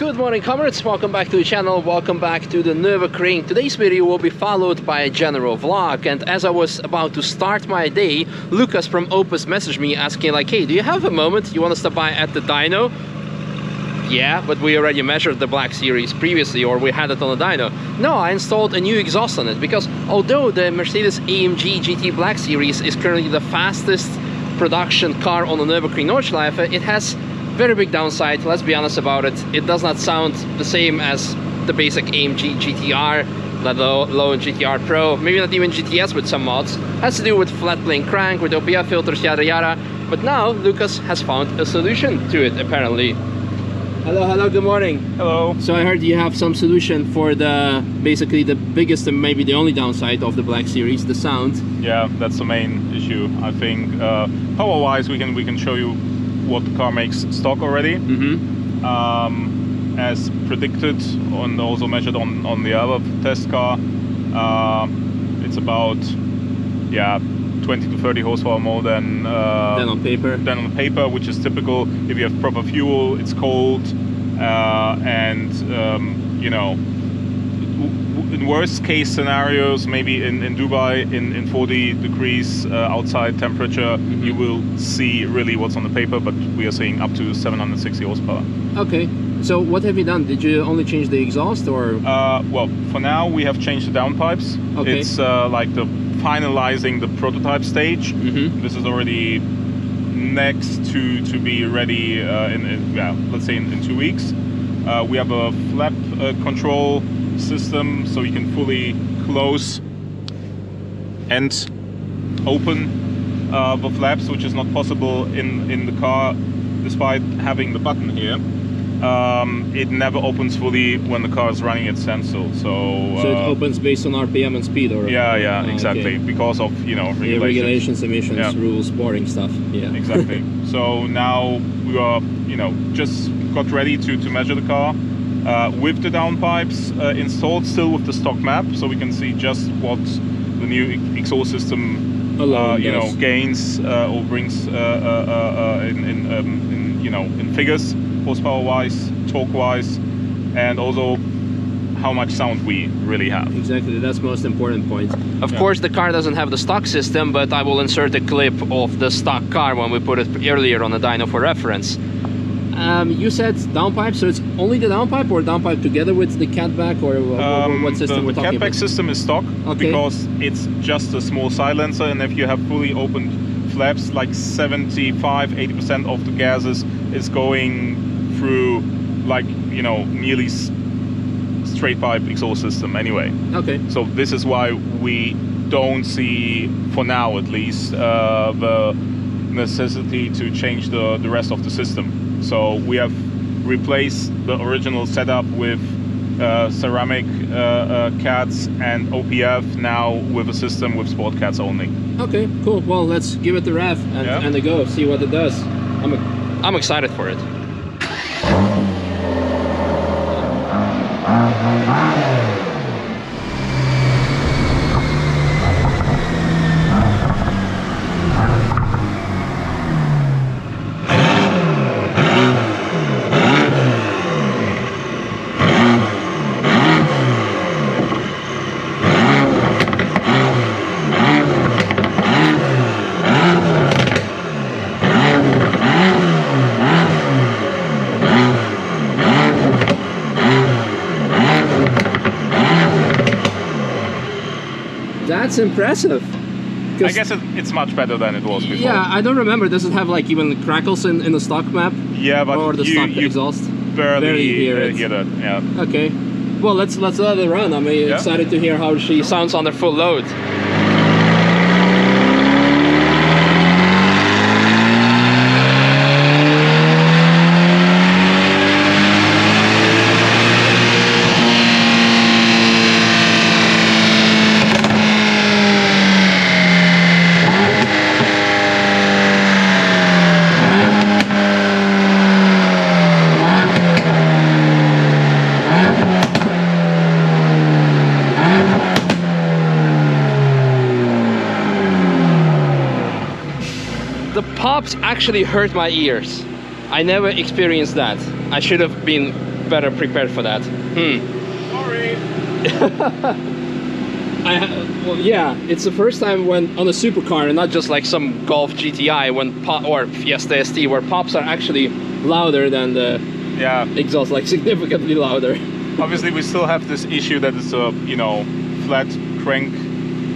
Good morning, comrades. Welcome back to the channel. Welcome back to the Nürburgring. Today's video will be followed by a general vlog, and as I was about to start my day, Lukas from Opus messaged me asking like, hey, do you have a moment? You want to stop by at the Dyno? Yeah, but we already measured the Black Series previously, or we had it on the Dyno. No, I installed a new exhaust on it, because although the Mercedes-AMG GT Black Series is currently the fastest production car on the Nürburgring Nordschleife, it has very big downside. Let's be honest about it. It does not sound the same as the basic AMG GTR, let alone GTR Pro, maybe not even GTS with some mods. Has to do with flat plane crank, with OPF filters, yada yada. But now Lukas has found a solution to it, apparently. Hello, good morning. Hello. So I heard you have some solution for basically the biggest and maybe the only downside of the Black Series, the sound. Yeah, that's the main issue. I think power-wise, we can show you what the car makes stock already. As predicted and also measured on the other test car, it's about 20 to 30 horsepower more than on paper. Than on paper, which is typical. If you have proper fuel, it's cold, and you know, in worst case scenarios, maybe in Dubai in 40 degrees outside temperature, you will see really what's on the paper, but we are seeing up to 760 horsepower. Okay, so what have you done? Did you only change the exhaust, or? Well, for now we have changed the downpipes. Okay. It's like the finalizing the prototype stage. This is already next to be ready let's say in 2 weeks. We have a flap control system, so you can fully close and open the flaps, which is not possible in the car despite having the button here. It never opens fully when the car is running at standstill. So it opens based on RPM and speed, or? Yeah, exactly. Okay. Because of, you know, regulations, emissions, rules, boring stuff. Yeah, exactly. So now we are, you know, just got ready to measure the car with the downpipes installed, still with the stock map, so we can see just what the new exhaust system gains or brings in figures, horsepower wise, torque wise, and also how much sound we really have. Exactly, that's the most important point. Of course, the car doesn't have the stock system, but I will insert a clip of the stock car when we put it earlier on the dyno for reference. You said downpipe, so it's only the downpipe, or downpipe together with the catback, or what system we're talking about? The catback system is stock, because it's just a small silencer, and if you have fully opened flaps, like 75–80% of the gases is going through, like, you know, nearly straight pipe exhaust system anyway. Okay. So this is why we don't see, for now at least, the necessity to change the rest of the system. So we have replaced the original setup with ceramic cats and OPF, now with a system with sport cats only. Okay, cool. Well, let's give it the rev and a go, see what it does. I'm excited for it. That's impressive. I guess it's much better than it was before. Yeah, I don't remember. Does it have like even crackles in the stock map? Yeah, but or the stock exhaust? Barely hear that. Yeah. Okay. Well, let's let it run. I'm excited to hear how she sounds under full load. The pops actually hurt my ears. I never experienced that. I should have been better prepared for that. Sorry. Well, yeah, it's the first time when on a supercar and not just like some Golf GTI when or Fiesta ST where pops are actually louder than the exhaust, like significantly louder. Obviously, we still have this issue that it's a flat crank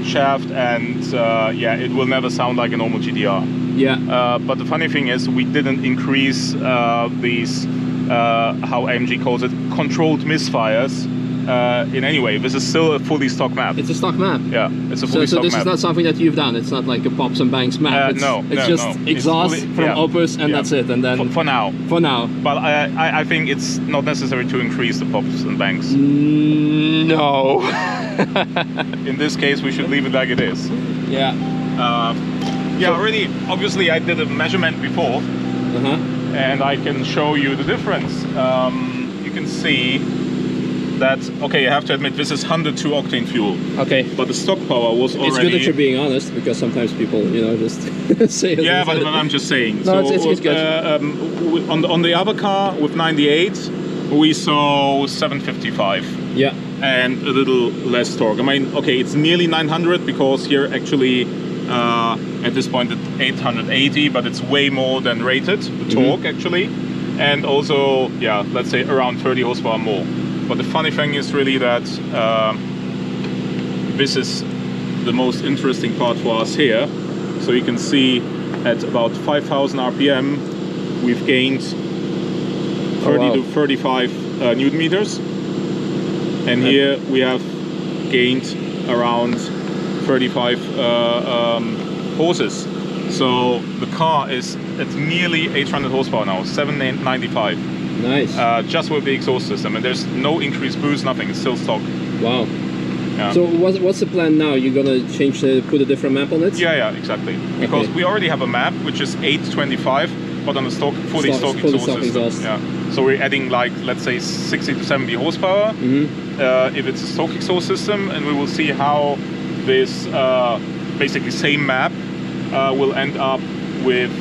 shaft, and it will never sound like a normal GTR. Yeah. But the funny thing is, we didn't increase these how AMG calls it, controlled misfires. In any way, this is still a fully stock map. It's a stock map. Yeah, it's a fully stock map. So this is not something that you've done. It's not like a Pops and Banks map. It's just exhaust from Opus, and that's it. And then for now. For now. But I think it's not necessary to increase the Pops and Banks. No. In this case, we should leave it like it is. Yeah. Already. Obviously, I did a measurement before, and I can show you the difference. You can see that, okay, I have to admit, this is 102 octane fuel. Okay. But the stock power was already... It's good that you're being honest, because sometimes people, just say it. Yeah, but I'm just saying. No, so, it's good. On the other car with 98, we saw 755. Yeah. And a little less torque. I mean, okay, it's nearly 900 because here actually at this point it's 880, but it's way more than rated, the torque actually. And also, let's say around 30 horsepower more. But the funny thing is really that this is the most interesting part for us here. So you can see at about 5,000 RPM, we've gained 30 to 35 Newton meters. And here we have gained around 35 horses. So the car is at nearly 800 horsepower now, 795. Nice. Just with the exhaust system, and there's no increased boost, nothing. It's still stock. Wow. Yeah. So what's the plan now? You're gonna put a different map on it? Yeah, exactly. Because we already have a map which is 825, but on the fully stock exhaust system. Yeah. So we're adding like, let's say 60 to 70 horsepower if it's a stock exhaust system, and we will see how this basically same map will end up with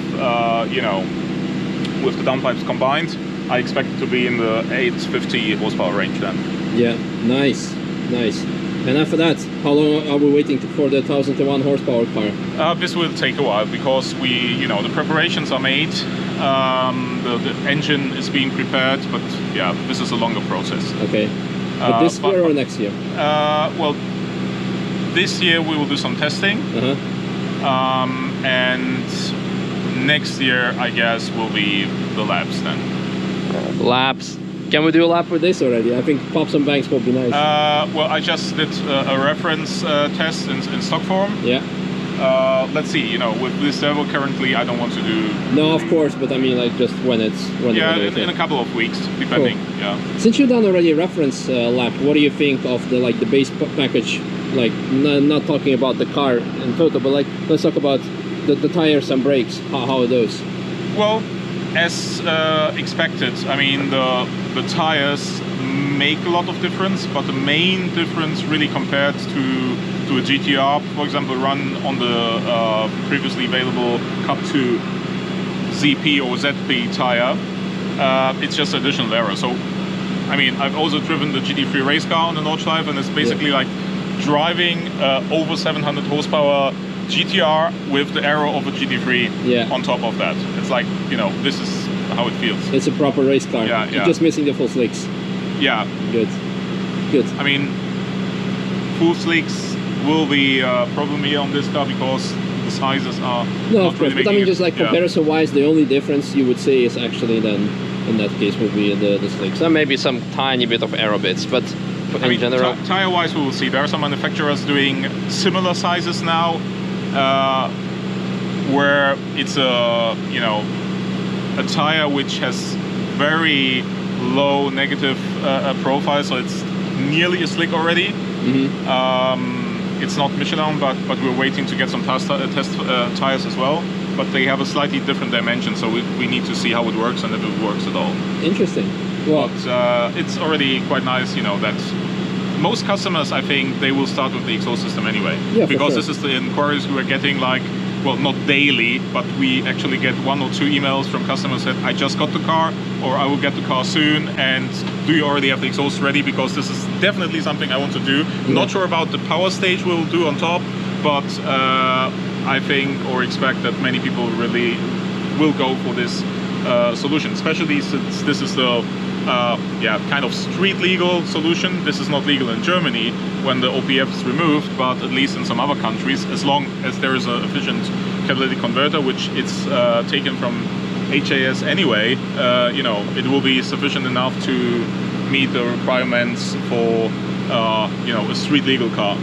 with the downpipes combined. I expect it to be in the 850 horsepower range then. Yeah, nice. And after that, how long are we waiting for the 1001 horsepower car? This will take a while because the preparations are made. The engine is being prepared, but this is a longer process. Okay. But this year or next year? Well, this year we will do some testing. And next year, I guess, will be the laps then. Laps. Can we do a lap with this already? I think Pops and Banks will be nice. Well, I just did a reference test in stock form. Yeah. Let's see. With this level currently, I don't want to do. No, of course, but I mean, like just when in a couple of weeks, depending. Cool. Yeah. Since you've done already a reference lap, what do you think of the base package? Like, not talking about the car in total, but let's talk about the tires and brakes. How are those? Well, as expected, I mean the tires make a lot of difference, but the main difference really compared to a GTR, for example, run on the previously available Cup 2 ZP or ZP tire, it's just additional aero. So, I mean, I've also driven the GT3 race car on the Nordschleife, and it's basically like driving over 700 horsepower GTR with the aero of a GT3 on top of that. It's like, this is how it feels. It's a proper race car. You're just missing the full slicks. Yeah. Good. I mean, full slicks will be a problem here on this car because the sizes are no, of course, but I mean, just like comparison-wise, the only difference you would say is actually then, in that case, would be the slicks. And maybe some tiny bit of aero bits, but in general... Tire-wise, we will see. There are some manufacturers doing similar sizes now, where it's a tire which has very low negative profile, so it's nearly a slick already. It's not Michelin, but we're waiting to get some test tires as well. But they have a slightly different dimension, so we need to see how it works and if it works at all. Interesting. Well, but it's already quite nice, that most customers, I think, they will start with the exhaust system anyway. Yeah, because this is the inquiries we are getting, like, well, not daily, but we actually get 1 or 2 emails from customers that I just got the car, or I will get the car soon, and do you already have the exhaust ready? Because this is definitely something I want to do. Not sure about the power stage we'll do on top, but I think or expect that many people really will go for this solution, especially since this is the kind of street legal solution. This is not legal in Germany when the OPF is removed, but at least in some other countries, as long as there is an efficient catalytic converter, which it's taken from HAS anyway, you know, it will be sufficient enough to meet the requirements for you know, a street legal car.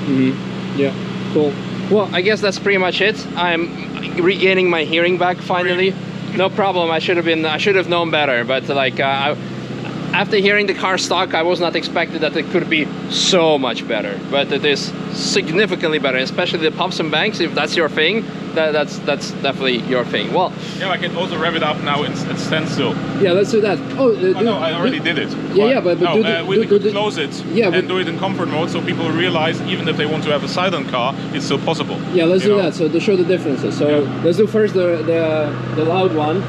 Yeah, cool. Well, I guess that's pretty much it. I'm regaining my hearing back finally. No problem. I should have known better, but like after hearing the car stock, I was not expecting that it could be so much better, but it is significantly better, especially the pumps and banks. If that's your thing, that's definitely your thing. Well, yeah, I can also rev it up now at standstill. Yeah, let's do that. Oh, no, I already did it. Yeah, but no, we could close it and do it in comfort mode, so people realize even if they want to have a silent car, it's still possible. Yeah, let's do that. So to show the differences. So let's do first the loud one,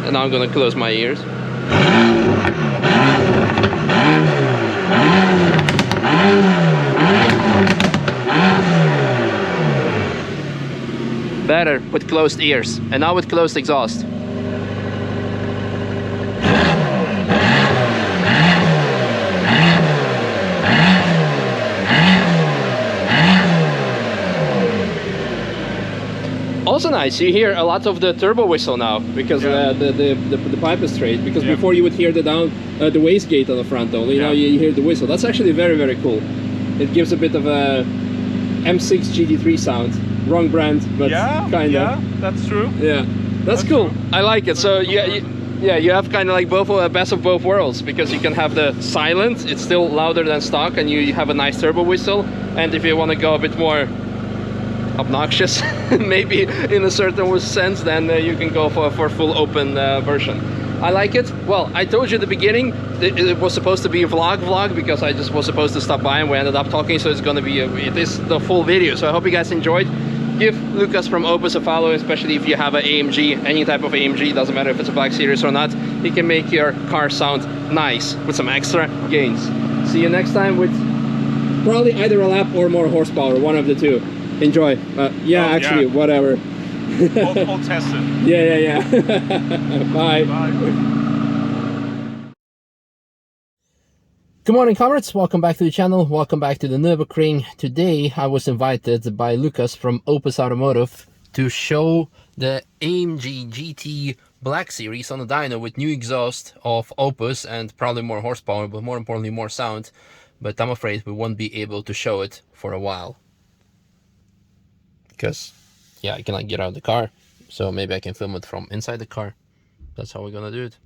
and now I'm gonna close my ears. Better with closed ears, and now with closed exhaust. Also nice, you hear a lot of the turbo whistle now, because the pipe is straight, because before you would hear the wastegate on the front only, now you hear the whistle. That's actually very, very cool. It gives a bit of a M6 GT3 sound. Wrong brand, but kind of. Yeah, that's true. Yeah, that's cool. True. I like it. So you have kind of like both best of both worlds, because you can have the silent, it's still louder than stock, and you have a nice turbo whistle. And if you want to go a bit more obnoxious, maybe in a certain sense, then you can go for full open version. I like it. Well, I told you at the beginning it was supposed to be a vlog because I just was supposed to stop by and we ended up talking, so it's going to be it is the full video. So I hope you guys enjoyed. Give Lukas from Opus a follow, especially if you have an AMG, any type of AMG, doesn't matter if it's a Black Series or not. He can make your car sound nice with some extra gains. See you next time with probably either a lap or more horsepower, one of the two. Enjoy. Whatever. All tested. Yeah. Bye. Good morning, comrades. Welcome back to the channel. Welcome back to the Nürburgring. Today I was invited by Lukas from Opus Automotive to show the AMG GT Black Series on the dyno with new exhaust of Opus and probably more horsepower, but more importantly more sound. But I'm afraid we won't be able to show it for a while, because I cannot get out of the car. So maybe I can film it from inside the car. That's how we're gonna do it.